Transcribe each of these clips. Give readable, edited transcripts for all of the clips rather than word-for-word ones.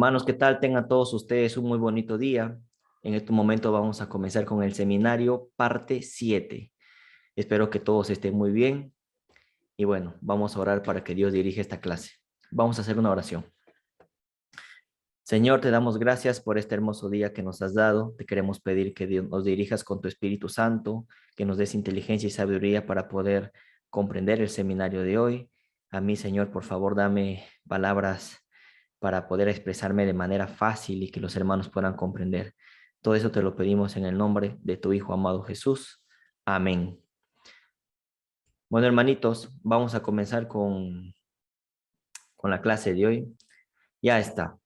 Hermanos, ¿qué tal? Tengan todos ustedes un muy bonito día. En este momento vamos a comenzar con el seminario parte 7. Espero que todos estén muy bien y bueno, vamos a orar para que Dios dirija esta clase. Vamos a hacer una oración. Señor, te damos gracias por este hermoso día que nos has dado. Te queremos pedir que Dios nos dirijas con tu Espíritu Santo, que nos des inteligencia y sabiduría para poder comprender el seminario de hoy. A mí, Señor, por favor, dame palabras para poder expresarme de manera fácil y que los hermanos puedan comprender. Todo eso te lo pedimos en el nombre de tu Hijo amado Jesús. Amén. Bueno, hermanitos, vamos a comenzar con la clase de hoy. Ya está.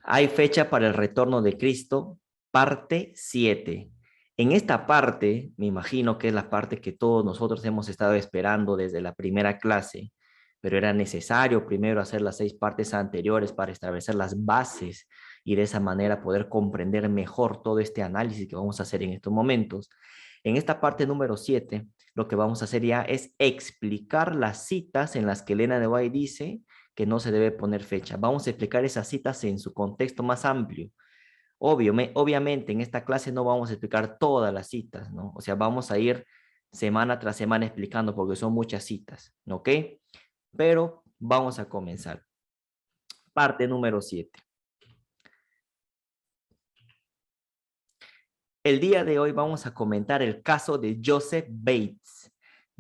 Hay fecha para el retorno de Cristo, parte 7. En esta parte, me imagino que es la parte que todos nosotros hemos estado esperando desde la primera clase, pero era necesario primero hacer las 6 partes anteriores para establecer las bases y de esa manera poder comprender mejor todo este análisis que vamos a hacer en estos momentos. En esta parte número 7, lo que vamos a hacer ya es explicar las citas en las que Elena de White dice que no se debe poner fecha. Vamos a explicar esas citas en su contexto más amplio. Obviamente, en esta clase no vamos a explicar todas las citas, ¿no? O sea, vamos a ir semana tras semana explicando porque son muchas citas, ¿ok? Pero vamos a comenzar. Parte número 7. El día de hoy vamos a comentar el caso de Joseph Bates.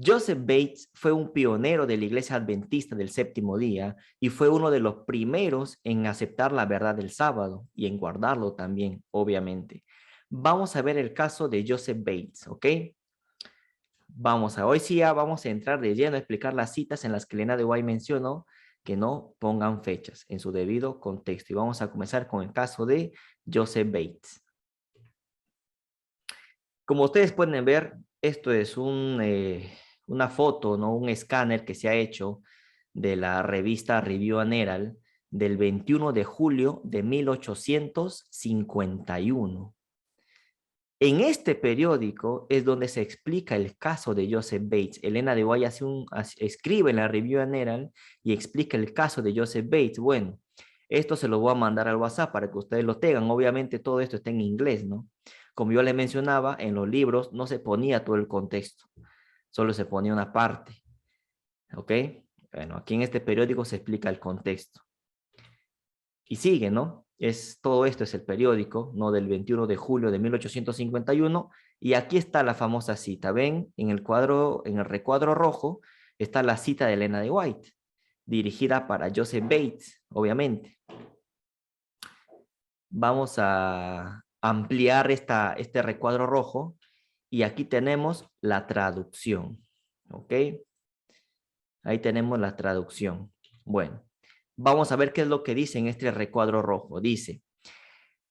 Joseph Bates fue un pionero de la Iglesia Adventista del Séptimo Día y fue uno de los primeros en aceptar la verdad del sábado y en guardarlo también, obviamente. Vamos a ver el caso de Joseph Bates, ¿ok? Hoy sí ya vamos a entrar de lleno a explicar las citas en las que Elena de White mencionó que no pongan fechas en su debido contexto. Y vamos a comenzar con el caso de Joseph Bates. Como ustedes pueden ver, esto es una foto, ¿no? Un escáner que se ha hecho de la revista Review and Herald del 21 de julio de 1851. En este periódico es donde se explica el caso de Joseph Bates. Elena de White escribe en la Review and Herald y explica el caso de Joseph Bates. Bueno, esto se lo voy a mandar al WhatsApp para que ustedes lo tengan. Obviamente todo esto está en inglés, ¿no? Como yo les mencionaba, en los libros no se ponía todo el contexto, solo se ponía una parte, ¿ok? Bueno, aquí en este periódico se explica el contexto. Y sigue, ¿no? Todo esto es el periódico, ¿no? Del 21 de julio de 1851, y aquí está la famosa cita. ¿Ven? En el recuadro rojo está la cita de Elena de White, dirigida para Joseph Bates, obviamente. Vamos a ampliar este recuadro rojo y aquí tenemos la traducción, ¿ok? Ahí tenemos la traducción. Bueno, vamos a ver qué es lo que dice en este recuadro rojo. Dice: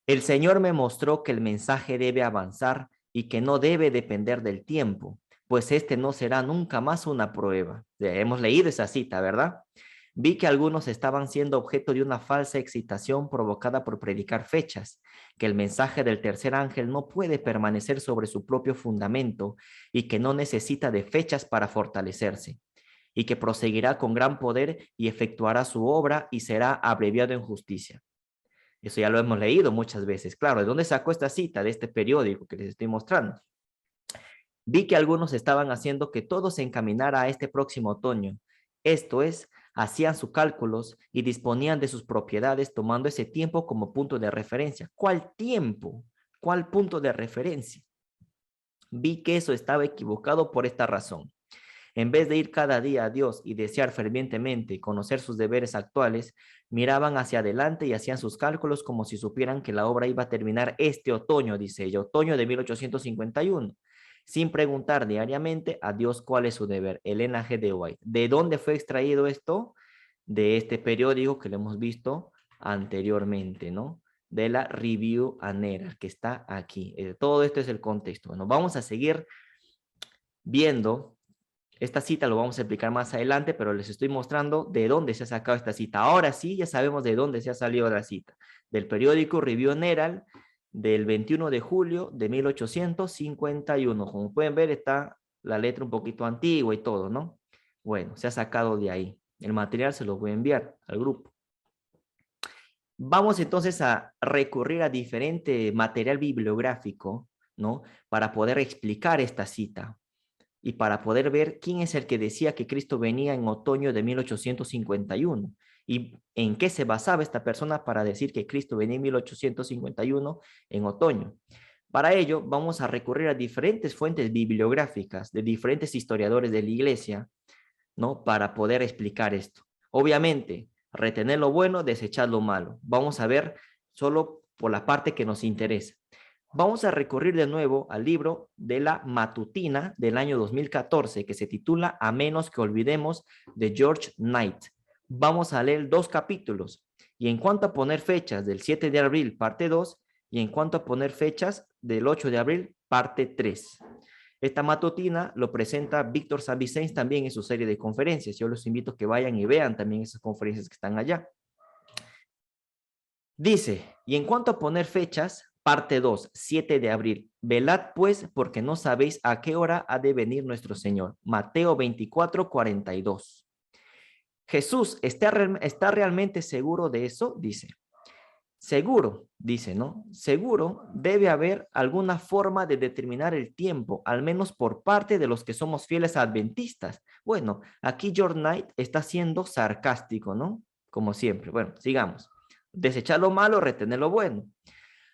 el Señor me mostró que el mensaje debe avanzar y que no debe depender del tiempo, pues este no será nunca más una prueba. Hemos leído esa cita, ¿verdad? Vi que algunos estaban siendo objeto de una falsa excitación provocada por predicar fechas, que el mensaje del tercer ángel no puede permanecer sobre su propio fundamento y que no necesita de fechas para fortalecerse, y que proseguirá con gran poder y efectuará su obra y será abreviado en justicia. Eso ya lo hemos leído muchas veces. Claro, ¿de dónde sacó esta cita? De este periódico que les estoy mostrando. Vi que algunos estaban haciendo que todo se encaminara a este próximo otoño. Esto es, hacían sus cálculos y disponían de sus propiedades tomando ese tiempo como punto de referencia. ¿Cuál tiempo? ¿Cuál punto de referencia? Vi que eso estaba equivocado por esta razón. En vez de ir cada día a Dios y desear fervientemente conocer sus deberes actuales, miraban hacia adelante y hacían sus cálculos como si supieran que la obra iba a terminar este otoño, dice ella, otoño de 1851, sin preguntar diariamente a Dios cuál es su deber. Elena G. de White. ¿De dónde fue extraído esto? De este periódico que lo hemos visto anteriormente, ¿no? De la Review and Herald, que está aquí. Todo esto es el contexto. Bueno, vamos a seguir viendo. Esta cita lo vamos a explicar más adelante, pero les estoy mostrando de dónde se ha sacado esta cita. Ahora sí, ya sabemos de dónde se ha salido la cita. Del periódico Review and Herald del 21 de julio de 1851. Como pueden ver, está la letra un poquito antigua y todo, ¿no? Bueno, se ha sacado de ahí. El material se lo voy a enviar al grupo. Vamos entonces a recurrir a diferente material bibliográfico, ¿no? Para poder explicar esta cita y para poder ver quién es el que decía que Cristo venía en otoño de 1851 y en qué se basaba esta persona para decir que Cristo venía en 1851 en otoño. Para ello, vamos a recurrir a diferentes fuentes bibliográficas de diferentes historiadores de la iglesia, ¿no? Para poder explicar esto. Obviamente, retener lo bueno, desechar lo malo. Vamos a ver solo por la parte que nos interesa. Vamos a recurrir de nuevo al libro de la Matutina del año 2014 que se titula A menos que olvidemos, de George Knight. Vamos a leer 2 capítulos y en cuanto a poner fechas del 7 de abril parte 2 y en cuanto a poner fechas del 8 de abril parte 3. Esta matutina lo presenta Víctor Saint-Vicens también en su serie de conferencias. Yo los invito a que vayan y vean también esas conferencias que están allá. Dice, y en cuanto a poner fechas, parte 2, 7 de abril. Velad pues, porque no sabéis a qué hora ha de venir nuestro Señor. Mateo 24, 42. Jesús está realmente seguro de eso, dice. Seguro, dice, ¿no? Seguro debe haber alguna forma de determinar el tiempo, al menos por parte de los que somos fieles adventistas. Bueno, aquí George Knight está siendo sarcástico, ¿no? Como siempre. Bueno, sigamos. Desechar lo malo, retener lo bueno.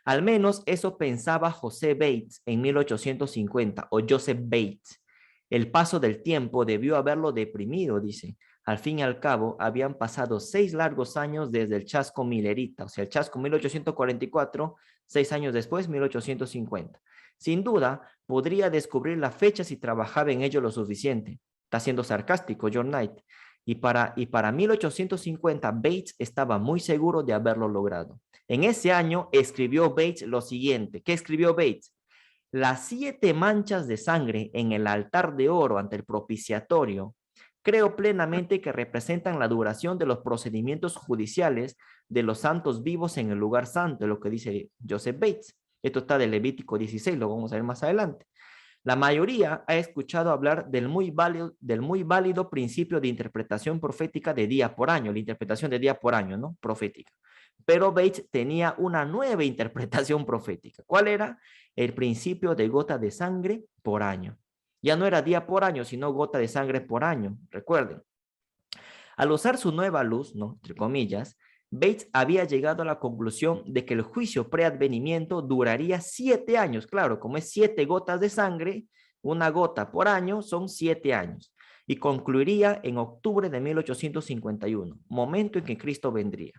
Al menos eso pensaba José Bates en 1850, o Joseph Bates. El paso del tiempo debió haberlo deprimido, dice. Al fin y al cabo, habían pasado 6 largos años desde el chasco milerita, o sea, el chasco 1844, 6 años después, 1850. Sin duda, podría descubrir la fecha si trabajaba en ello lo suficiente. Está siendo sarcástico John Knight. Y para 1850, Bates estaba muy seguro de haberlo logrado. En ese año escribió Bates lo siguiente. ¿Qué escribió Bates? Las 7 manchas de sangre en el altar de oro ante el propiciatorio, creo plenamente que representan la duración de los procedimientos judiciales de los santos vivos en el lugar santo, lo que dice Joseph Bates. Esto está de Levítico 16, lo vamos a ver más adelante. La mayoría ha escuchado hablar del muy válido principio de interpretación profética de día por año, la interpretación de día por año, ¿no? Profética. Pero Bates tenía una nueva interpretación profética. ¿Cuál era? El principio de gota de sangre por año. Ya no era día por año, sino gota de sangre por año. Recuerden. Al usar su nueva luz, ¿no? Entre comillas, Bates había llegado a la conclusión de que el juicio preadvenimiento duraría 7 años. Claro, como es 7 gotas de sangre, una gota por año, son 7 años. Y concluiría en octubre de 1851, momento en que Cristo vendría.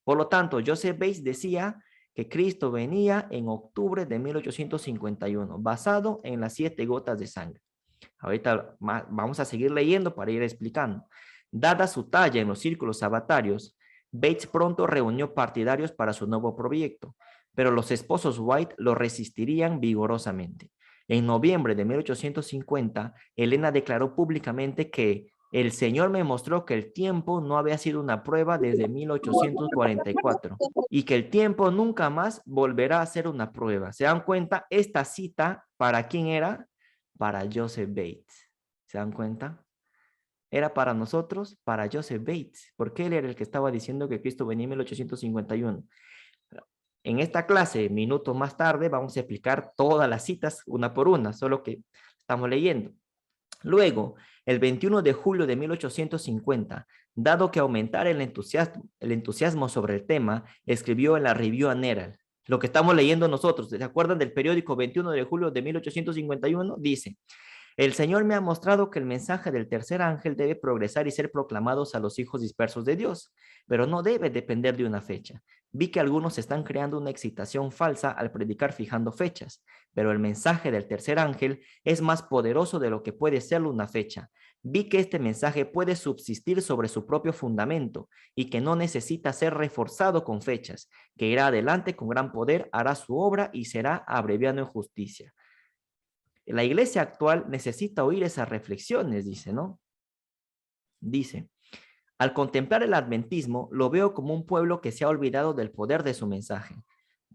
Por lo tanto, Joseph Bates decía que Cristo venía en octubre de 1851, basado en las 7 gotas de sangre. Ahorita vamos a seguir leyendo para ir explicando. Dada su talla en los círculos sabatarios, Bates pronto reunió partidarios para su nuevo proyecto, pero los esposos White lo resistirían vigorosamente. En noviembre de 1850, Helena declaró públicamente que el Señor me mostró que el tiempo no había sido una prueba desde 1844 y que el tiempo nunca más volverá a ser una prueba. ¿Se dan cuenta? Esta cita, ¿para quién era? Para Joseph Bates. ¿Se dan cuenta? Era para nosotros, para Joseph Bates, porque él era el que estaba diciendo que Cristo venía en 1851. En esta clase, minutos más tarde, vamos a explicar todas las citas una por una, solo que estamos leyendo. Luego, el 21 de julio de 1850, dado que aumentara el entusiasmo sobre el tema, escribió en la Review and Herald. Lo que estamos leyendo nosotros, ¿se acuerdan del periódico 21 de julio de 1851? Dice: el Señor me ha mostrado que el mensaje del tercer ángel debe progresar y ser proclamados a los hijos dispersos de Dios, pero no debe depender de una fecha. Vi que algunos están creando una excitación falsa al predicar fijando fechas, pero el mensaje del tercer ángel es más poderoso de lo que puede serlo una fecha. Vi que este mensaje puede subsistir sobre su propio fundamento y que no necesita ser reforzado con fechas, que irá adelante con gran poder, hará su obra y será abreviado en justicia. La iglesia actual necesita oír esas reflexiones, dice, ¿no? Dice: al contemplar el adventismo, lo veo como un pueblo que se ha olvidado del poder de su mensaje.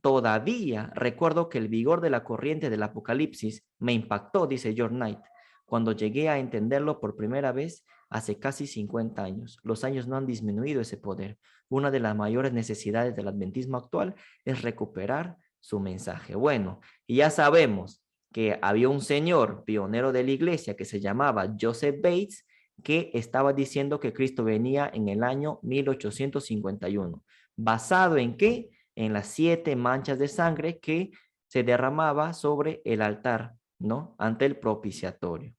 Todavía recuerdo que el vigor de la corriente del Apocalipsis me impactó, dice George Knight. Cuando llegué a entenderlo por primera vez, hace casi 50 años. Los años no han disminuido ese poder. Una de las mayores necesidades del adventismo actual es recuperar su mensaje. Bueno, y ya sabemos que había un señor pionero de la iglesia que se llamaba Joseph Bates, que estaba diciendo que Cristo venía en el año 1851. ¿Basado en qué? En las 7 manchas de sangre que se derramaba sobre el altar, ¿no? Ante el propiciatorio.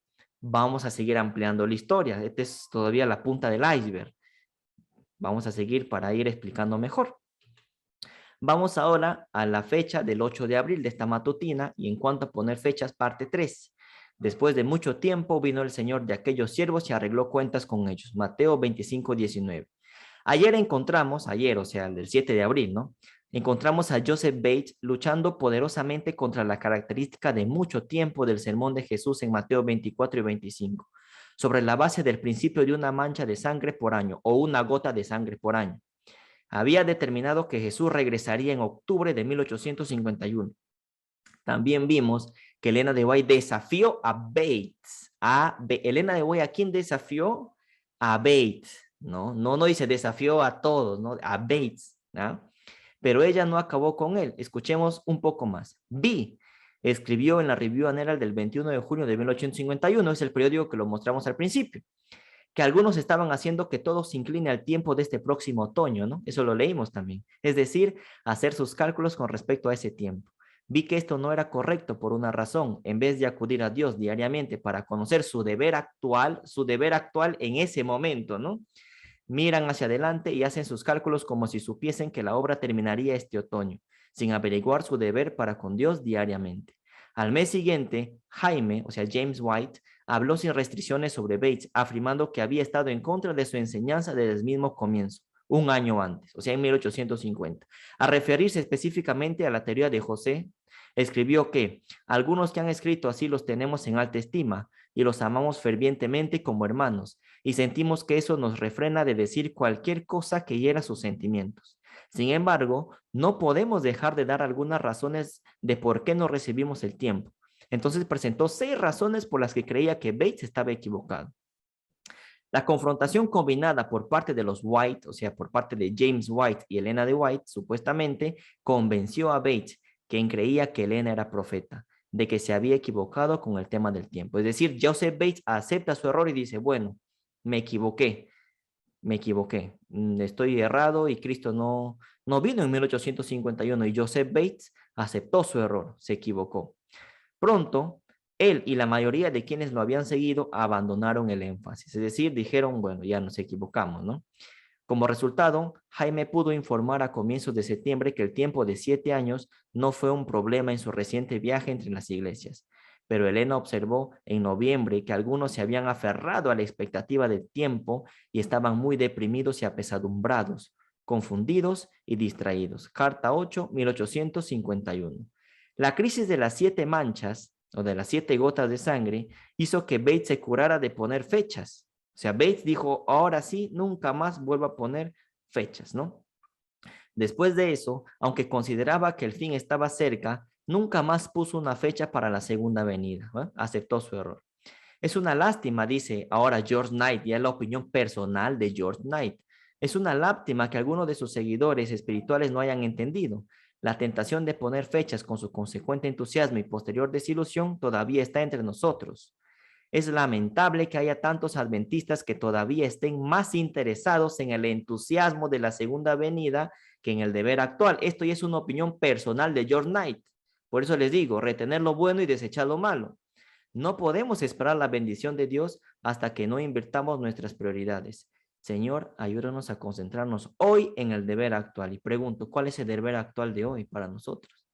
Vamos a seguir ampliando la historia. Esta es todavía la punta del iceberg. Vamos a seguir para ir explicando mejor. Vamos ahora a la fecha del 8 de abril de esta matutina y en cuanto a poner fechas, parte 3. Después de mucho tiempo vino el Señor de aquellos siervos y arregló cuentas con ellos. Mateo 25:19. Ayer encontramos, o sea, el del 7 de abril, ¿no? Encontramos a Joseph Bates luchando poderosamente contra la característica de mucho tiempo del sermón de Jesús en Mateo 24 y 25, sobre la base del principio de una mancha de sangre por año o una gota de sangre por año. Había determinado que Jesús regresaría en octubre de 1851. También vimos que Elena de White desafió a Bates. Elena de White, ¿a quién desafió? A Bates, ¿no? No dice desafió a todos, ¿no? A Bates, ¿no? Pero ella no acabó con él. Escuchemos un poco más. B escribió en la Review and Herald del 21 de junio de 1851, es el periódico que lo mostramos al principio, que algunos estaban haciendo que todo se incline al tiempo de este próximo otoño, ¿no? Eso lo leímos también. Es decir, hacer sus cálculos con respecto a ese tiempo. Vi que esto no era correcto por una razón. En vez de acudir a Dios diariamente para conocer su deber actual en ese momento, ¿no? Miran hacia adelante y hacen sus cálculos como si supiesen que la obra terminaría este otoño, sin averiguar su deber para con Dios diariamente. Al mes siguiente, Jaime, o sea, James White, habló sin restricciones sobre Bates, afirmando que había estado en contra de su enseñanza desde el mismo comienzo, un año antes, o sea, en 1850. A referirse específicamente a la teoría de José, escribió que algunos que han escrito así los tenemos en alta estima y los amamos fervientemente como hermanos, y sentimos que eso nos refrena de decir cualquier cosa que hiera sus sentimientos. Sin embargo, no podemos dejar de dar algunas razones de por qué no recibimos el tiempo. Entonces presentó 6 razones por las que creía que Bates estaba equivocado. La confrontación combinada por parte de los White, o sea, por parte de James White y Elena de White, supuestamente convenció a Bates, quien creía que Elena era profeta, de que se había equivocado con el tema del tiempo. Es decir, Joseph Bates acepta su error y dice, bueno, me equivoqué, estoy errado y Cristo no vino en 1851 y Joseph Bates aceptó su error, se equivocó. Pronto, él y la mayoría de quienes lo habían seguido abandonaron el énfasis, es decir, dijeron, bueno, ya nos equivocamos, ¿no? Como resultado, Jaime pudo informar a comienzos de septiembre que el tiempo de 7 años no fue un problema en su reciente viaje entre las iglesias. Pero Elena observó en noviembre que algunos se habían aferrado a la expectativa del tiempo y estaban muy deprimidos y apesadumbrados, confundidos y distraídos. Carta 8, 1851. La crisis de las 7 manchas o de las 7 gotas de sangre hizo que Bates se curara de poner fechas. O sea, Bates dijo, ahora sí, nunca más vuelvo a poner fechas, ¿no? Después de eso, aunque consideraba que el fin estaba cerca, nunca más puso una fecha para la segunda venida, ¿eh? Aceptó su error. Es una lástima, dice ahora George Knight, y es la opinión personal de George Knight. Es una lástima que algunos de sus seguidores espirituales no hayan entendido. La tentación de poner fechas con su consecuente entusiasmo y posterior desilusión todavía está entre nosotros. Es lamentable que haya tantos adventistas que todavía estén más interesados en el entusiasmo de la segunda venida que en el deber actual. Esto ya es una opinión personal de George Knight. Por eso les digo, retener lo bueno y desechar lo malo. No podemos esperar la bendición de Dios hasta que no invirtamos nuestras prioridades. Señor, ayúdanos a concentrarnos hoy en el deber actual. Y pregunto, ¿cuál es el deber actual de hoy para nosotros?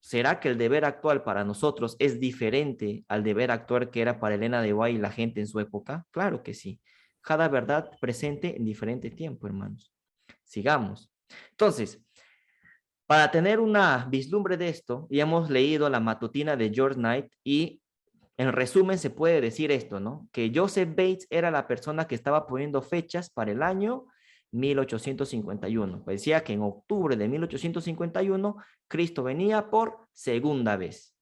¿Será que el deber actual para nosotros es diferente al deber actual que era para Elena de White y la gente en su época? Claro que sí. Cada verdad presente en diferente tiempo, hermanos. Sigamos. Entonces, para tener una vislumbre de esto, ya hemos leído la matutina de George Knight y en resumen se puede decir esto, ¿no? Que Joseph Bates era la persona que estaba poniendo fechas para el año 1851. Pues decía que en octubre de 1851 Cristo venía por segunda vez.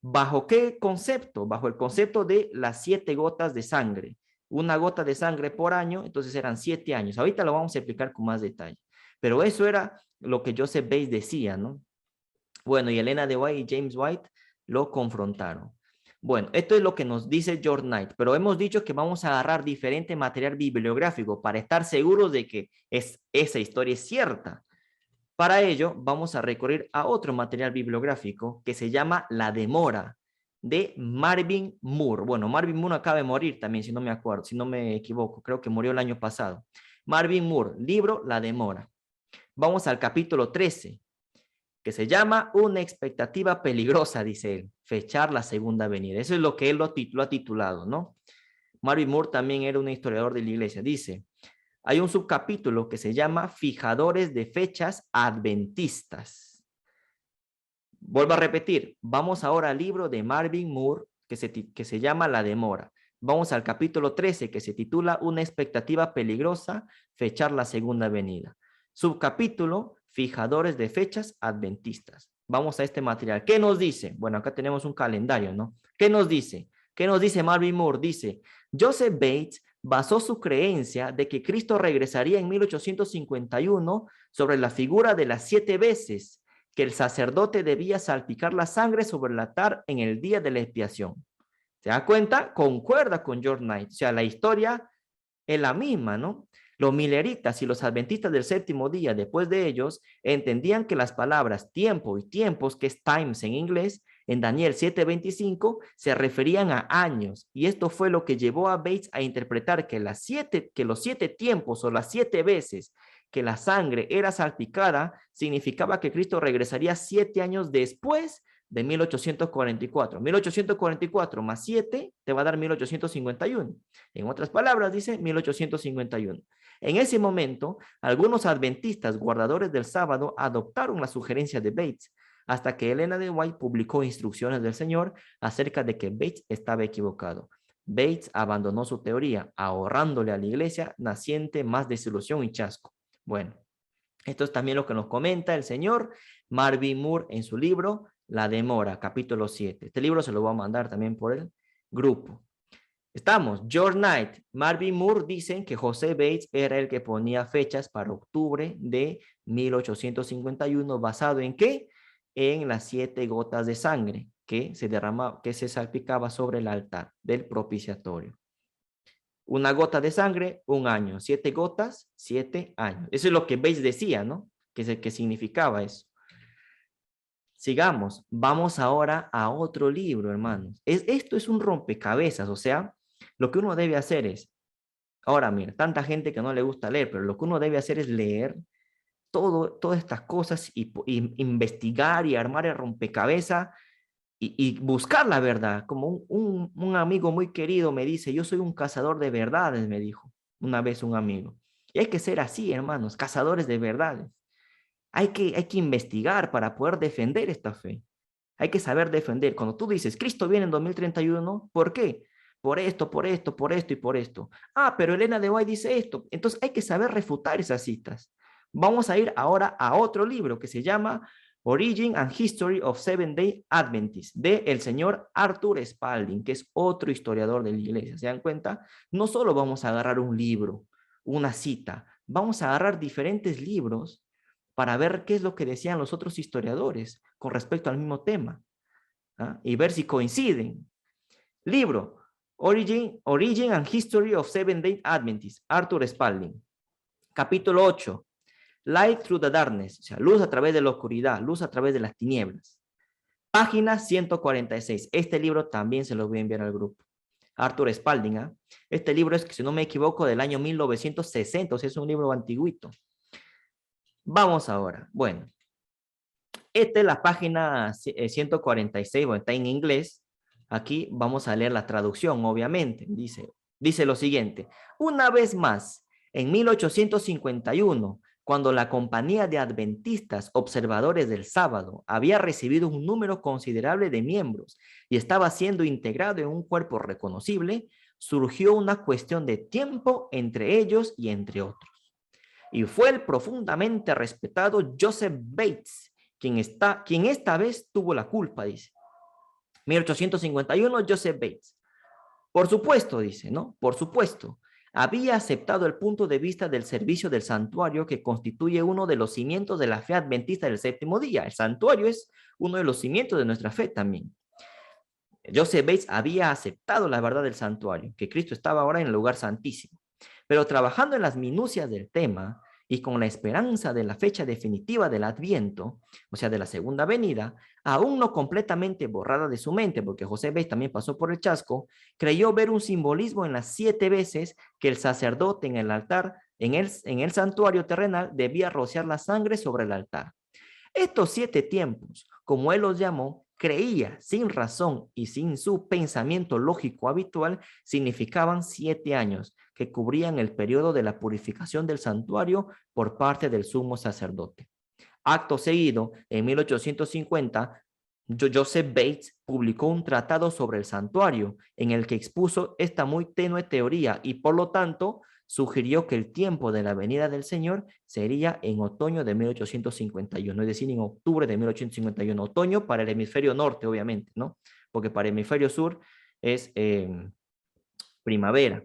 ¿Bajo qué concepto? Bajo el concepto de las 7 gotas de sangre. una gota de sangre por año, entonces eran 7 años. Ahorita lo vamos a explicar con más detalle. Pero eso era lo que Joseph Bates decía, ¿no? Bueno, y Elena de White y James White lo confrontaron. Bueno, esto es lo que nos dice George Knight, pero hemos dicho que vamos a agarrar diferente material bibliográfico para estar seguros de que esa historia es cierta. Para ello, vamos a recurrir a otro material bibliográfico que se llama La Demora, de Marvin Moore. Bueno, Marvin Moore acaba de morir también, si no me acuerdo, si no me equivoco, creo que murió el año pasado. Marvin Moore, libro La Demora. Vamos al capítulo 13, que se llama Una expectativa peligrosa, dice él, fechar la segunda venida. Eso es lo que él lo ha titulado, ¿no? Marvin Moore también era un historiador de la iglesia. Dice, hay un subcapítulo que se llama Fijadores de fechas adventistas. Vuelvo a repetir, vamos ahora al libro de Marvin Moore que se llama La Demora. Vamos al capítulo 13 que se titula Una expectativa peligrosa, fechar la segunda venida. Subcapítulo, Fijadores de fechas adventistas. Vamos a este material. ¿Qué nos dice? Bueno, acá tenemos un calendario, ¿no? ¿Qué nos dice? ¿Qué nos dice Marvin Moore? Dice, Joseph Bates basó su creencia de que Cristo regresaría en 1851 sobre la figura de las 7 veces que el sacerdote debía salpicar la sangre sobre el altar en el día de la expiación. ¿Se da cuenta? Concuerda con George Knight. O sea, la historia es la misma, ¿no? Los mileritas y los adventistas del séptimo día, después de ellos, entendían que las palabras tiempo y tiempos, que es times en inglés, en Daniel 7:25, se referían a años. Y esto fue lo que llevó a Bates a interpretar que los 7 tiempos o las 7 veces que la sangre era salpicada, significaba que Cristo regresaría 7 años después de 1844. 1844 más 7 te va a dar 1851. En otras palabras, dice 1851. En ese momento, algunos adventistas guardadores del sábado adoptaron la sugerencia de Bates, hasta que Elena de White publicó instrucciones del Señor acerca de que Bates estaba equivocado. Bates abandonó su teoría, ahorrándole a la iglesia naciente más desilusión y chasco. Bueno, esto es también lo que nos comenta el señor Marvin Moore en su libro La Demora, capítulo 7. Este libro se lo voy a mandar también por el grupo. Estamos, George Knight, Marvin Moore dicen que José Bates era el que ponía fechas para octubre de 1851, ¿basado en qué? En las 7 gotas de sangre que se salpicaba sobre el altar del propiciatorio. Una gota de sangre, 1 año. 7 gotas, 7 años. Eso es lo que Bates decía, ¿no? Que significaba eso. Sigamos. Vamos ahora a otro libro, hermanos. Esto es un rompecabezas, o sea, lo que uno debe hacer es, ahora mira, tanta gente que no le gusta leer, pero lo que uno debe hacer es leer todas estas cosas y investigar y armar el rompecabezas y buscar la verdad. Como un amigo muy querido me dice, yo soy un cazador de verdades, me dijo una vez un amigo. Y hay que ser así, hermanos, cazadores de verdades. Hay que investigar para poder defender esta fe. Hay que saber defender. Cuando tú dices, Cristo viene en 2031, ¿por qué? Por esto, por esto, por esto y por esto. Ah, pero Elena de White dice esto. Entonces hay que saber refutar esas citas. Vamos a ir ahora a otro libro que se llama Origin and History of Seventh-day Adventists, de el señor Arthur Spalding, que es otro historiador de la iglesia. ¿Se dan cuenta? No solo vamos a agarrar un libro, una cita, vamos a agarrar diferentes libros para ver qué es lo que decían los otros historiadores con respecto al mismo tema, ¿ah? Y ver si coinciden. Libro, Origin and History of Seventh-day Adventists, Arthur Spalding. Capítulo 8, Light Through the Darkness, o sea, luz a través de la oscuridad, luz a través de las tinieblas. Página 146. Este libro también se lo voy a enviar al grupo. Arthur Spalding, ¿eh? Este libro es, si no me equivoco, del año 1960, o sea, es un libro antiguito. Vamos ahora. Bueno, esta es la página 146, bueno, está en inglés. Aquí vamos a leer la traducción, obviamente. Dice lo siguiente. Una vez más, en 1851, cuando la compañía de adventistas observadores del sábado había recibido un número considerable de miembros y estaba siendo integrado en un cuerpo reconocible, surgió una cuestión de tiempo entre ellos y entre otros. Y fue el profundamente respetado Joseph Bates quien esta vez tuvo la culpa, dice. 1851, Joseph Bates. Por supuesto, dice, ¿no? Por supuesto. Había aceptado el punto de vista del servicio del santuario que constituye uno de los cimientos de la fe adventista del séptimo día. El santuario es uno de los cimientos de nuestra fe también. Joseph Bates había aceptado la verdad del santuario, que Cristo estaba ahora en el lugar santísimo. Pero trabajando en las minucias del tema y con la esperanza de la fecha definitiva del Adviento, o sea, de la segunda venida, aún no completamente borrada de su mente, porque José Bates también pasó por el chasco, creyó ver un simbolismo en las 7 veces que el sacerdote en el altar, en el santuario terrenal, debía rociar la sangre sobre el altar. Estos 7 tiempos, como él los llamó, creía sin razón y sin su pensamiento lógico habitual, significaban 7 años que cubrían el periodo de la purificación del santuario por parte del sumo sacerdote. Acto seguido, en 1850, Joseph Bates publicó un tratado sobre el santuario en el que expuso esta muy tenue teoría y por lo tanto sugirió que el tiempo de la venida del Señor sería en otoño de 1851, es decir, en octubre de 1851. Otoño para el hemisferio norte, obviamente, ¿no? Porque para el hemisferio sur es primavera.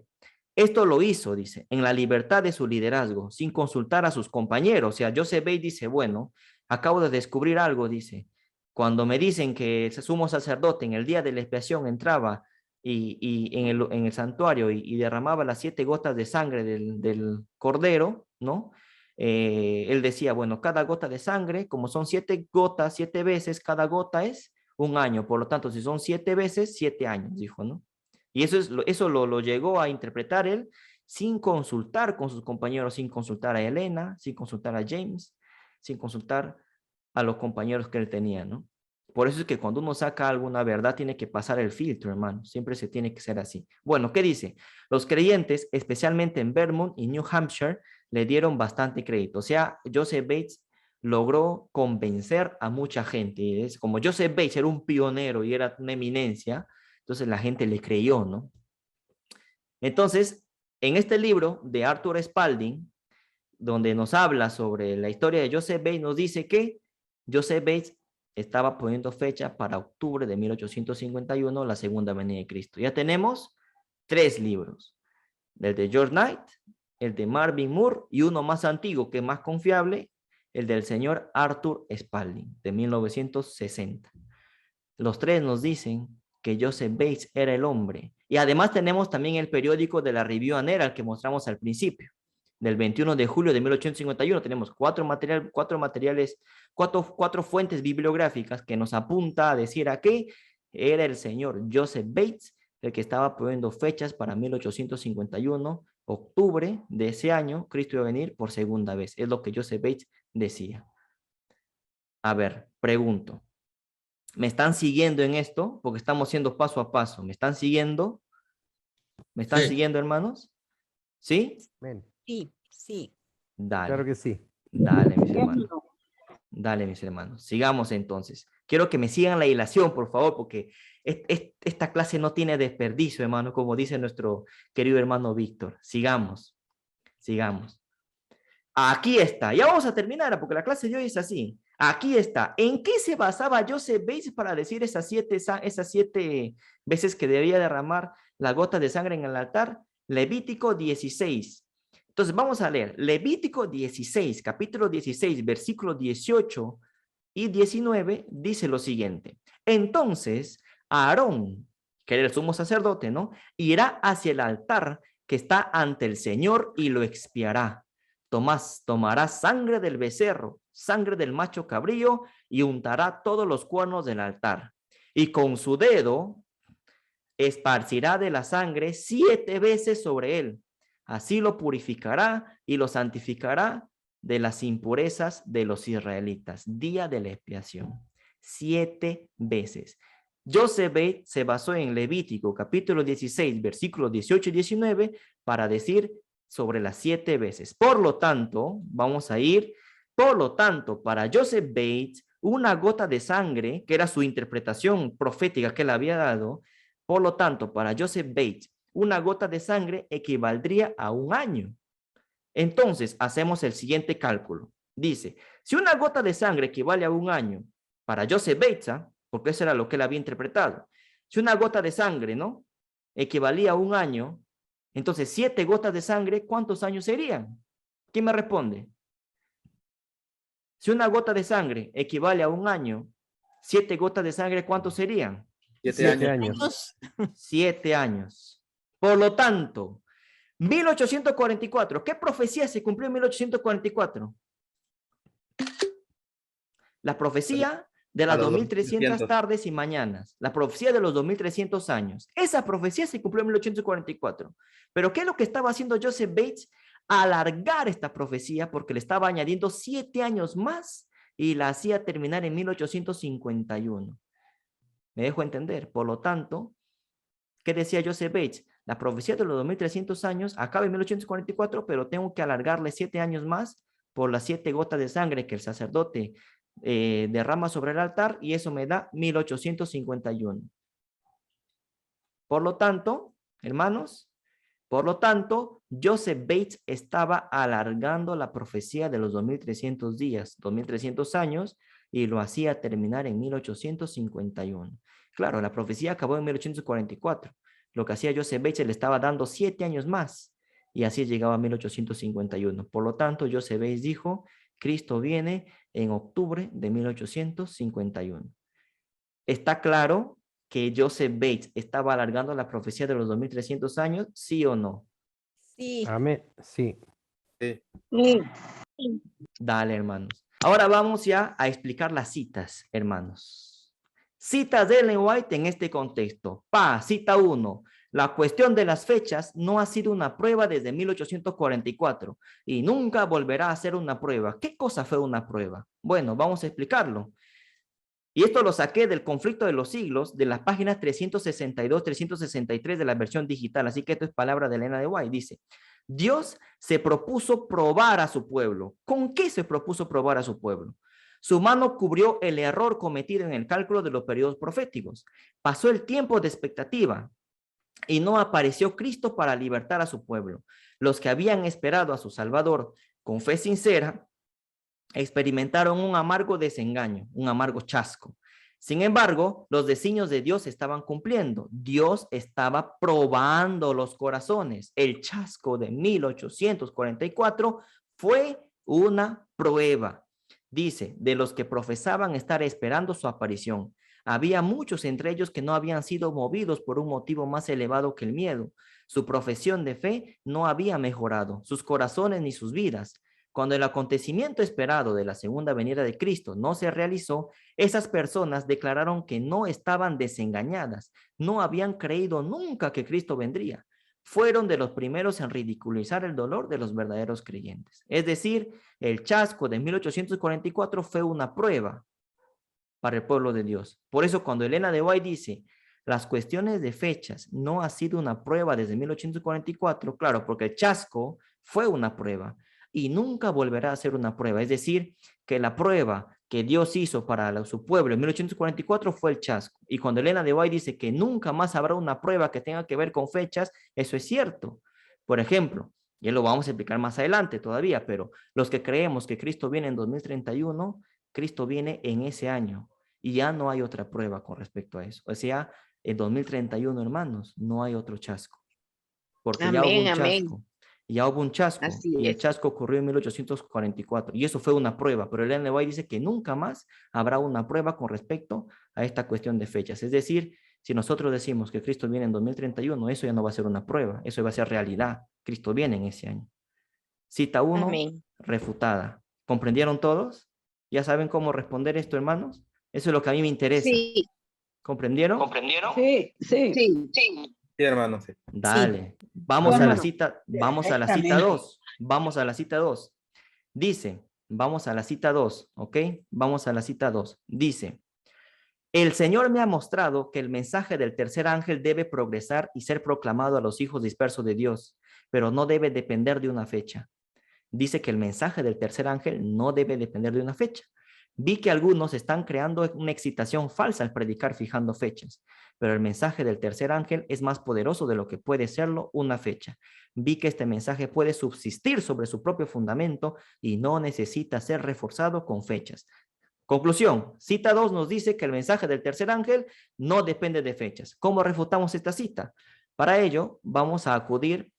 Esto lo hizo, dice, en la libertad de su liderazgo, sin consultar a sus compañeros. O sea, Joseph Bates dice, bueno, acabo de descubrir algo, dice. Cuando me dicen que el sumo sacerdote en el día de la expiación entraba y en el santuario y derramaba las 7 gotas de sangre del cordero, ¿no? Él decía, bueno, cada gota de sangre, como son 7 gotas, 7 veces, cada gota es un año. Por lo tanto, si son 7 veces, 7 años, dijo, ¿no? Y eso lo llegó a interpretar él sin consultar con sus compañeros, sin consultar a Elena, sin consultar a James, sin consultar a los compañeros que él tenía, ¿no? Por eso es que cuando uno saca alguna verdad tiene que pasar el filtro, hermano. Siempre se tiene que ser así. Bueno, ¿qué dice? Los creyentes, especialmente en Vermont y New Hampshire, le dieron bastante crédito. O sea, Joseph Bates logró convencer a mucha gente. Y es como Joseph Bates era un pionero y era una eminencia, entonces la gente le creyó, ¿no? Entonces, en este libro de Arthur Spalding, donde nos habla sobre la historia de Joseph Bates, nos dice que Joseph Bates estaba poniendo fecha para octubre de 1851, la segunda venida de Cristo. Ya tenemos 3 libros, el de George Knight, el de Marvin Moore y uno más antiguo que es más confiable, el del señor Arthur Spalding de 1960. Los 3 nos dicen que Joseph Bates era el hombre. Y además tenemos también el periódico de la Review and Herald que mostramos al principio. Del 21 de julio de 1851 tenemos 4 fuentes bibliográficas que nos apunta a decir a qué era el señor Joseph Bates el que estaba poniendo fechas para 1851, octubre de ese año, Cristo iba a venir por segunda vez. Es lo que Joseph Bates decía. A ver, pregunto. ¿Me están siguiendo en esto? Porque estamos haciendo paso a paso. ¿Me están siguiendo? ¿Me están siguiendo, hermanos? ¿Sí? Sí, sí. Dale. Claro que sí. Dale, mis hermanos. Dale, mis hermanos. Sigamos entonces. Quiero que me sigan la hilación, por favor, porque esta clase no tiene desperdicio, hermano, como dice nuestro querido hermano Víctor. Sigamos. Sigamos. Aquí está. Ya vamos a terminar, porque la clase de hoy es así. Aquí está. ¿En qué se basaba Joseph Bates para decir esas siete veces que debía derramar la gota de sangre en el altar? Levítico 16. Entonces vamos a leer. Levítico 16, capítulo 16, versículo 18 y 19, dice lo siguiente. Entonces, Aarón, que era el sumo sacerdote, ¿no? Irá hacia el altar que está ante el Señor y lo expiará. Tomará sangre del becerro, sangre del macho cabrío y untará todos los cuernos del altar. Y con su dedo esparcirá de la sangre 7 veces sobre él. Así lo purificará y lo santificará de las impurezas de los israelitas. Día de la expiación. 7 veces. Joseph Bates se basó en Levítico capítulo 16, versículos 18 y 19 para decir sobre las 7 veces. Por lo tanto, vamos a ir, por lo tanto, para Joseph Bates, una gota de sangre, que era su interpretación profética que él había dado, por lo tanto, para Joseph Bates, una gota de sangre equivaldría a un año. Entonces, hacemos el siguiente cálculo. Dice, si una gota de sangre equivale a un año para Joseph Bates, porque eso era lo que él había interpretado. Si una gota de sangre, ¿no? equivalía a un año, entonces 7 gotas de sangre, ¿cuántos años serían? ¿Quién me responde? Si una gota de sangre equivale a un año, 7 gotas de sangre, ¿cuántos serían? 7 años. 7 años. Por lo tanto, 1844, ¿qué profecía se cumplió en 1844? La profecía de las 2300 tardes y mañanas, la profecía de los 2300 años. Esa profecía se cumplió en 1844. Pero ¿qué es lo que estaba haciendo Joseph Bates? Alargar esta profecía porque le estaba añadiendo 7 años más y la hacía terminar en 1851. ¿Me dejo entender? Por lo tanto, ¿qué decía Joseph Bates? La profecía de los 2300 años acaba en 1844, pero tengo que alargarle 7 años más por las 7 gotas de sangre que el sacerdote derrama sobre el altar, y eso me da 1851. Por lo tanto, hermanos, Joseph Bates estaba alargando la profecía de los 2300 días, 2300 años, y lo hacía terminar en 1851. Claro, la profecía acabó en 1844. Lo que hacía Joseph Bates le estaba dando 7 años más, y así llegaba a 1851. Por lo tanto, Joseph Bates dijo, Cristo viene en octubre de 1851. ¿Está claro que Joseph Bates estaba alargando la profecía de los 2300 años? ¿Sí o no? Sí. Amén. Sí. Sí. Dale, hermanos. Ahora vamos ya a explicar las citas, hermanos. Citas de Ellen White en este contexto. Cita 1. La cuestión de las fechas no ha sido una prueba desde 1844 y nunca volverá a ser una prueba. ¿Qué cosa fue una prueba? Bueno, vamos a explicarlo. Y esto lo saqué del Conflicto de los Siglos, de las páginas 362, 363 de la versión digital. Así que esto es palabra de Elena de White. Dice, Dios se propuso probar a su pueblo. ¿Con qué se propuso probar a su pueblo? Su mano cubrió el error cometido en el cálculo de los periodos proféticos. Pasó el tiempo de expectativa y no apareció Cristo para libertar a su pueblo. Los que habían esperado a su Salvador con fe sincera experimentaron un amargo desengaño, un amargo chasco. Sin embargo, los designios de Dios estaban cumpliendo. Dios estaba probando los corazones. El chasco de 1844 fue una prueba. Dice, de los que profesaban estar esperando su aparición. Había muchos entre ellos que no habían sido movidos por un motivo más elevado que el miedo. Su profesión de fe no había mejorado, sus corazones ni sus vidas. Cuando el acontecimiento esperado de la segunda venida de Cristo no se realizó, esas personas declararon que no estaban desengañadas, no habían creído nunca que Cristo vendría. Fueron de los primeros en ridiculizar el dolor de los verdaderos creyentes. Es decir, el chasco de 1844 fue una prueba para el pueblo de Dios. Por eso cuando Elena de White dice, las cuestiones de fechas no ha sido una prueba desde 1844, claro, porque el chasco fue una prueba y nunca volverá a ser una prueba. Es decir, que la prueba que Dios hizo para su pueblo en 1844 fue el chasco. Y cuando Elena de White dice que nunca más habrá una prueba que tenga que ver con fechas, eso es cierto. Por ejemplo, ya lo vamos a explicar más adelante todavía, pero los que creemos que Cristo viene en 2031, Cristo viene en ese año y ya no hay otra prueba con respecto a eso. O sea, en 2031, hermanos, no hay otro chasco. Porque ya hubo un chasco. Ya hubo un chasco. Así y el es. chasco ocurrió en 1844. Y eso fue una prueba. Pero Ellen White dice que nunca más habrá una prueba con respecto a esta cuestión de fechas. Es decir, si nosotros decimos que Cristo viene en 2031, eso ya no va a ser una prueba. Eso va a ser realidad. Cristo viene en ese año. Cita 1, Amén. refutada. ¿Comprendieron todos? ¿Ya saben cómo responder esto, hermanos? Eso es lo que a mí me interesa. Sí. ¿Comprendieron? ¿Comprendieron? Sí, sí. Sí. Sí, hermano, sí. Dale. Vamos a la cita, vamos a la cita 2. Vamos a la cita 2. Dice, vamos a la cita 2, ¿ok? Vamos a la cita 2. Dice, el Señor me ha mostrado que el mensaje del tercer ángel debe progresar y ser proclamado a los hijos dispersos de Dios, pero no debe depender de una fecha. Dice que el mensaje del tercer ángel no debe depender de una fecha. Vi que algunos están creando una excitación falsa al predicar fijando fechas, pero el mensaje del tercer ángel es más poderoso de lo que puede serlo una fecha. Vi que este mensaje puede subsistir sobre su propio fundamento y no necesita ser reforzado con fechas. Conclusión, cita 2 nos dice que el mensaje del tercer ángel no depende de fechas. ¿Cómo refutamos esta cita? Para ello, vamos a acudir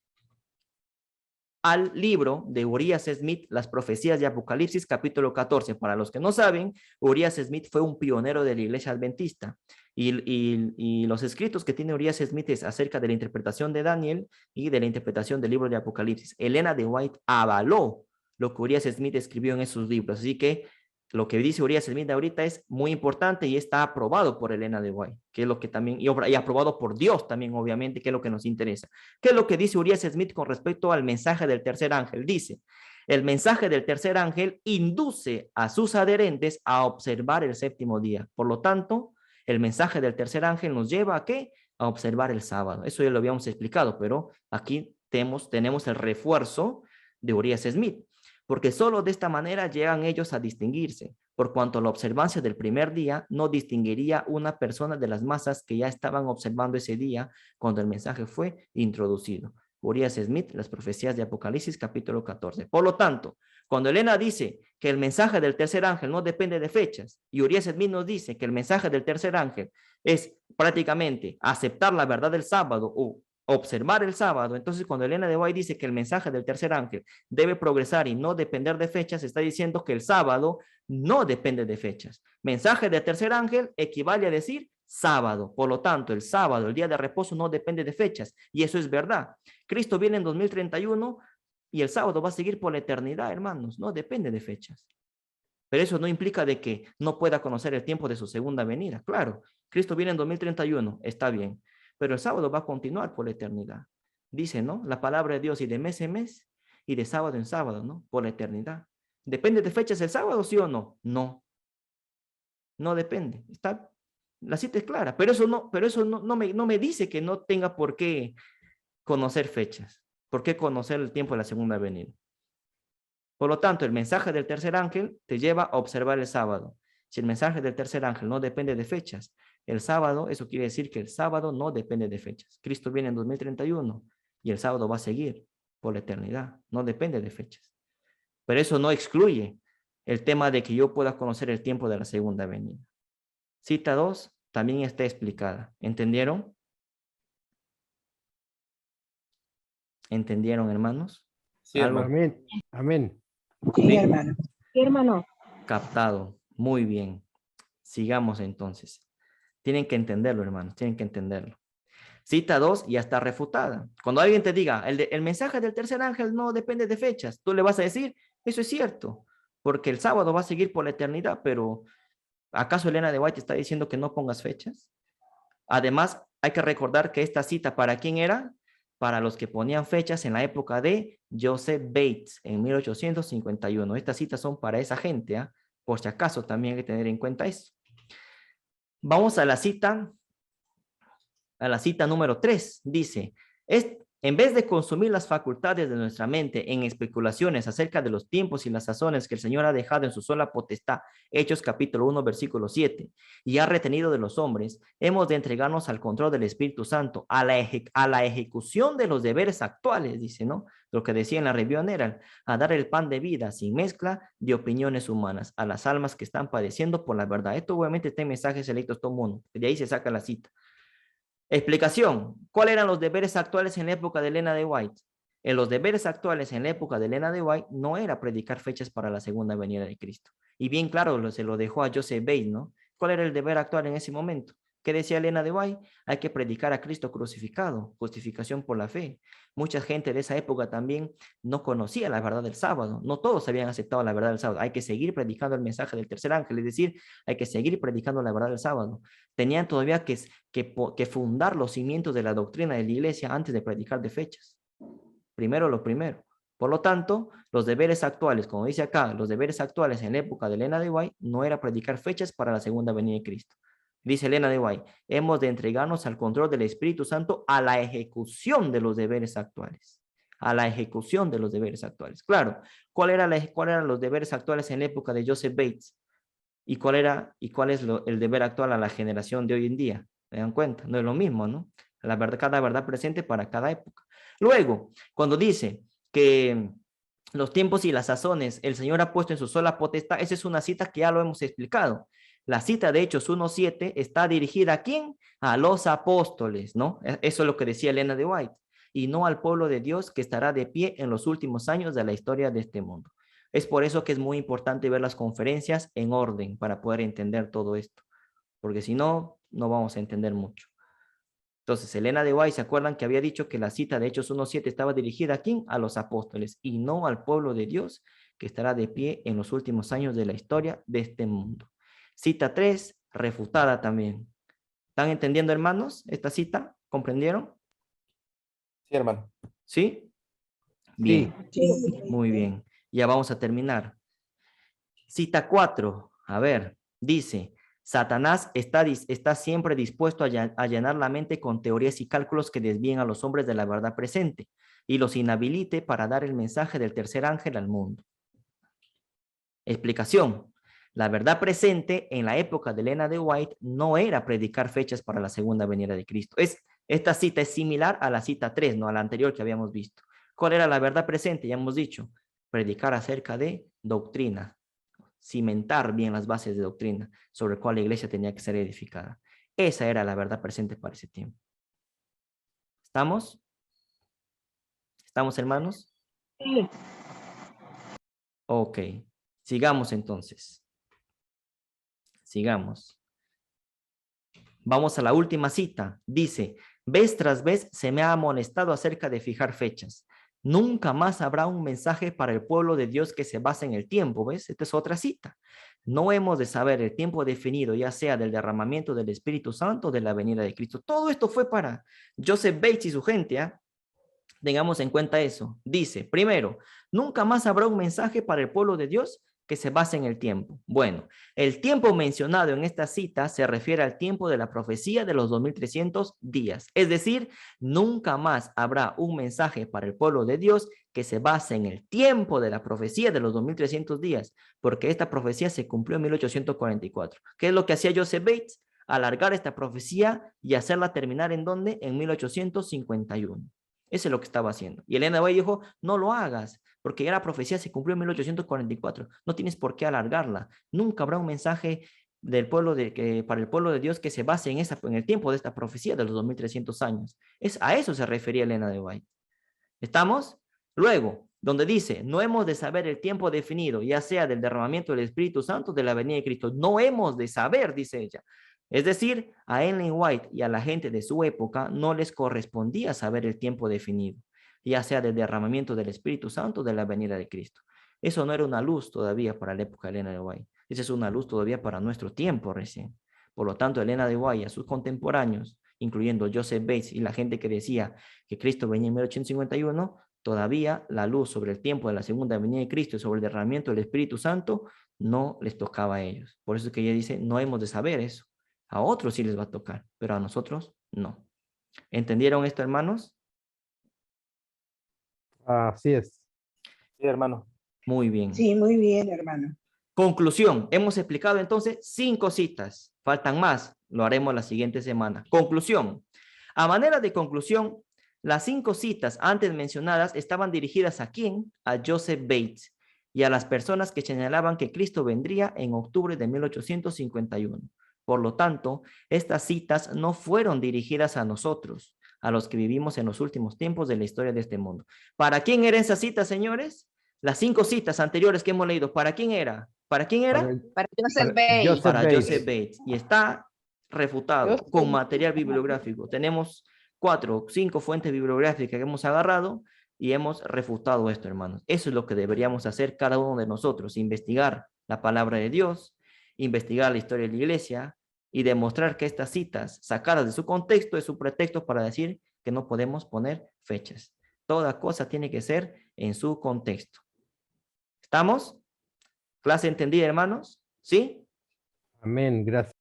al libro de Urias Smith, Las Profecías de Apocalipsis, capítulo 14. Para los que no saben, Urias Smith fue un pionero de la iglesia adventista. Y los escritos que tiene Urias Smith es acerca de la interpretación de Daniel y de la interpretación del libro de Apocalipsis. Elena de White avaló lo que Urias Smith escribió en esos libros. Así que lo que dice Urias Smith ahorita es muy importante y está aprobado por Elena de White, que es lo que también, y aprobado por Dios también, obviamente, que es lo que nos interesa. ¿Qué es lo que dice Urias Smith con respecto al mensaje del tercer ángel? Dice, el mensaje del tercer ángel induce a sus adherentes a observar el séptimo día. Por lo tanto, el mensaje del tercer ángel nos lleva a ¿qué? A observar el sábado. Eso ya lo habíamos explicado, pero aquí tenemos el refuerzo de Urias Smith. Porque solo de esta manera llegan ellos a distinguirse, por cuanto la observancia del primer día no distinguiría una persona de las masas que ya estaban observando ese día cuando el mensaje fue introducido. Urias Smith, Las Profecías de Apocalipsis, capítulo 14. Por lo tanto, cuando Elena dice que el mensaje del tercer ángel no depende de fechas, y Urias Smith nos dice que el mensaje del tercer ángel es prácticamente aceptar la verdad del sábado o observar el sábado, entonces cuando Elena de White dice que el mensaje del tercer ángel debe progresar y no depender de fechas, está diciendo que el sábado no depende de fechas. Mensaje del tercer ángel equivale a decir sábado. Por lo tanto, el sábado, el día de reposo, no depende de fechas. Y eso es verdad. Cristo viene en 2031 y el sábado va a seguir por la eternidad, hermanos. No depende de fechas. Pero eso no implica de que no pueda conocer el tiempo de su segunda venida. Claro, Cristo viene en 2031, está bien. Pero el sábado va a continuar por la eternidad. Dice, ¿no? La palabra de Dios, y de mes en mes, y de sábado en sábado, ¿no? Por la eternidad. ¿Depende de fechas el sábado, sí o no? No. No depende. Está, la cita es clara, pero eso no me dice que no tenga por qué conocer fechas. ¿Por qué conocer el tiempo de la segunda venida? Por lo tanto, el mensaje del tercer ángel te lleva a observar el sábado. Si el mensaje del tercer ángel no depende de fechas, el sábado, eso quiere decir que el sábado no depende de fechas. Cristo viene en 2031 y el sábado va a seguir por la eternidad. No depende de fechas. Pero eso no excluye el tema de que yo pueda conocer el tiempo de la segunda venida. Cita 2 también está explicada. ¿Entendieron? ¿Entendieron, hermanos? Sí, hermano. Amén. Amén. Sí, hermano. Sí, hermano. Captado. Muy bien. Sigamos entonces. Tienen que entenderlo, hermanos. Tienen que entenderlo. Cita 2 ya está refutada. Cuando alguien te diga, el mensaje del tercer ángel no depende de fechas, tú le vas a decir, eso es cierto, porque el sábado va a seguir por la eternidad, pero ¿acaso Elena de White está diciendo que no pongas fechas? Además, hay que recordar que esta cita, ¿para quién era? Para los que ponían fechas en la época de Joseph Bates, en 1851. Estas citas son para esa gente, ¿eh? Por si acaso también hay que tener en cuenta eso. Vamos a la cita número 3. Dice, en vez de consumir las facultades de nuestra mente en especulaciones acerca de los tiempos y las sazones que el Señor ha dejado en su sola potestad, Hechos capítulo 1, versículo 7, y ha retenido de los hombres, hemos de entregarnos al control del Espíritu Santo, a la ejecución de los deberes actuales, dice, ¿no? Lo que decía en la Review Herald, a dar el pan de vida sin mezcla de opiniones humanas a las almas que están padeciendo por la verdad. Esto obviamente está en Mensajes Selectos tomo 1, de ahí se saca la cita. Explicación. ¿Cuáles eran los deberes actuales en la época de Elena de White? En los deberes actuales en la época de Elena de White no era predicar fechas para la segunda venida de Cristo. Y bien claro, se lo dejó a Joseph Bates, ¿no? ¿Cuál era el deber actual en ese momento? ¿Qué decía Elena de White? Hay que predicar a Cristo crucificado, justificación por la fe. Mucha gente de esa época también no conocía la verdad del sábado. No todos habían aceptado la verdad del sábado. Hay que seguir predicando el mensaje del tercer ángel, es decir, hay que seguir predicando la verdad del sábado. Tenían todavía que fundar los cimientos de la doctrina de la iglesia antes de predicar de fechas. Primero lo primero. Por lo tanto, los deberes actuales, como dice acá, los deberes actuales en la época de Elena de White no era predicar fechas para la segunda venida de Cristo. Dice Elena de White, hemos de entregarnos al control del Espíritu Santo a la ejecución de los deberes actuales. A la ejecución de los deberes actuales. Claro, ¿cuál eran los deberes actuales en la época de Joseph Bates? ¿Y cuál es el deber actual a la generación de hoy en día? ¿Se dan cuenta? No es lo mismo, ¿no? Cada verdad presente para cada época. Luego, cuando dice que los tiempos y las sazones el Señor ha puesto en su sola potestad, esa es una cita que ya lo hemos explicado. La cita de Hechos 1:7 está dirigida ¿a quién? A los apóstoles, ¿no? Eso es lo que decía Elena de White. Y no al pueblo de Dios que estará de pie en los últimos años de la historia de este mundo. Es por eso que es muy importante ver las conferencias en orden para poder entender todo esto. Porque si no, no vamos a entender mucho. Entonces, Elena de White, ¿se acuerdan que había dicho que la cita de Hechos 1:7 estaba dirigida ¿a quién? A los apóstoles y no al pueblo de Dios que estará de pie en los últimos años de la historia de este mundo. Cita 3, refutada también. ¿Están entendiendo, hermanos, esta cita? ¿Comprendieron? Sí, hermano. ¿Sí? Bien, Sí. muy bien. Ya vamos a terminar. Cita 4, a ver, dice, Satanás está siempre dispuesto a llenar la mente con teorías y cálculos que desvíen a los hombres de la verdad presente y los inhabilite para dar el mensaje del tercer ángel al mundo. Explicación. La verdad presente en la época de Elena de White no era predicar fechas para la segunda venida de Cristo. Esta cita es similar a la cita 3, no a la anterior que habíamos visto. ¿Cuál era la verdad presente? Ya hemos dicho, predicar acerca de doctrina, cimentar bien las bases de doctrina sobre la cual la iglesia tenía que ser edificada. Esa era la verdad presente para ese tiempo. ¿Estamos? ¿Estamos, hermanos? Sí. Ok. Sigamos entonces. Sigamos. Vamos a la última cita. Dice, vez tras vez se me ha amonestado acerca de fijar fechas. Nunca más habrá un mensaje para el pueblo de Dios que se base en el tiempo, ¿ves? Esta es otra cita. No hemos de saber el tiempo definido, ya sea del derramamiento del Espíritu Santo o de la venida de Cristo. Todo esto fue para Joseph Bates y su gente, ¿eh? Tengamos en cuenta eso. Dice, primero, nunca más habrá un mensaje para el pueblo de Dios que se base en el tiempo. Bueno, el tiempo mencionado en esta cita se refiere al tiempo de la profecía de los 2300 días. Es decir, nunca más habrá un mensaje para el pueblo de Dios que se base en el tiempo de la profecía de los 2300 días, porque esta profecía se cumplió en 1844. ¿Qué es lo que hacía Joseph Bates? Alargar esta profecía y hacerla terminar ¿en dónde? En 1851. Eso es lo que estaba haciendo. Y Elena White dijo, no lo hagas, porque ya la profecía se cumplió en 1844. No tienes por qué alargarla. Nunca habrá un mensaje del pueblo para el pueblo de Dios que se base en el tiempo de esta profecía de los 2300 años. A eso se refería Elena de White. ¿Estamos? Luego, donde dice, no hemos de saber el tiempo definido, ya sea del derramamiento del Espíritu Santo, de la venida de Cristo. No hemos de saber, dice ella. Es decir, a Ellen White y a la gente de su época no les correspondía saber el tiempo definido, ya sea del derramamiento del Espíritu Santo o de la venida de Cristo. Eso no era una luz todavía para la época de Elena de White. Esa es una luz todavía para nuestro tiempo recién. Por lo tanto, Elena de White y a sus contemporáneos, incluyendo Joseph Bates y la gente que decía que Cristo venía en 1851, todavía la luz sobre el tiempo de la segunda venida de Cristo y sobre el derramamiento del Espíritu Santo no les tocaba a ellos. Por eso es que ella dice, no hemos de saber eso. A otros sí les va a tocar, pero a nosotros no. ¿Entendieron esto, hermanos? Así es. Sí, hermano. Muy bien. Sí, muy bien, hermano. Conclusión. Hemos explicado entonces 5 citas. Faltan más. Lo haremos la siguiente semana. Conclusión. A manera de conclusión, las 5 citas antes mencionadas estaban dirigidas ¿a quién? A Joseph Bates y a las personas que señalaban que Cristo vendría en octubre de 1851. Por lo tanto, estas citas no fueron dirigidas a nosotros, a los que vivimos en los últimos tiempos de la historia de este mundo. ¿Para quién eran esas citas, señores? Las 5 citas anteriores que hemos leído, ¿para quién era? ¿Para quién era? Para Joseph Para Bates. Para Bates. Joseph Bates. Y está refutado con material bibliográfico. Tenemos 4 o 5 fuentes bibliográficas que hemos agarrado y hemos refutado esto, hermanos. Eso es lo que deberíamos hacer cada uno de nosotros, investigar la palabra de Dios, investigar la historia de la iglesia y demostrar que estas citas sacadas de su contexto es un pretexto para decir que no podemos poner fechas. Toda cosa tiene que ser en su contexto. ¿Estamos? ¿Clase entendida, hermanos? ¿Sí? Amén. Gracias.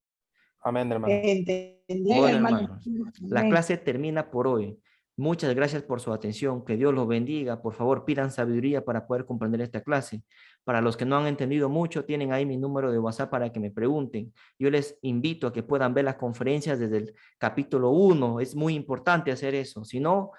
Amén, hermano. Entendí, Bueno, hermano. hermanos, la clase termina por hoy. Muchas gracias por su atención. Que Dios los bendiga. Por favor, pidan sabiduría para poder comprender esta clase. Para los que no han entendido mucho, tienen ahí mi número de WhatsApp para que me pregunten. Yo les invito a que puedan ver las conferencias desde el capítulo 1. Es muy importante hacer eso. Si no,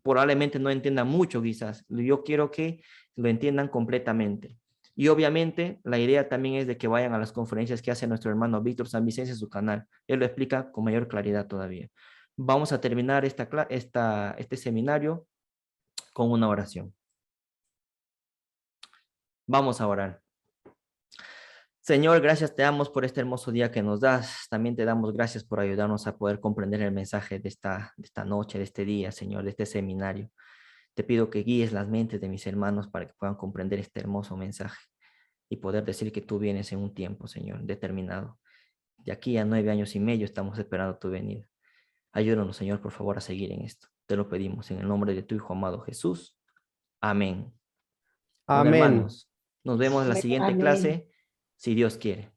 probablemente no entiendan mucho quizás. Yo quiero que lo entiendan completamente. Y obviamente la idea también es de que vayan a las conferencias que hace nuestro hermano Víctor San Vicente en su canal. Él lo explica con mayor claridad todavía. Vamos a terminar este seminario con una oración. Vamos a orar. Señor, gracias te damos por este hermoso día que nos das. También te damos gracias por ayudarnos a poder comprender el mensaje de esta noche, de este día, Señor, de este seminario. Te pido que guíes las mentes de mis hermanos para que puedan comprender este hermoso mensaje y poder decir que tú vienes en un tiempo, Señor, determinado. De aquí a 9 años y medio estamos esperando tu venida. Ayúdanos, Señor, por favor, a seguir en esto. Te lo pedimos en el nombre de tu Hijo amado Jesús. Amén. Bueno, Amén. hermanos, nos vemos en la siguiente Amén. clase, si Dios quiere.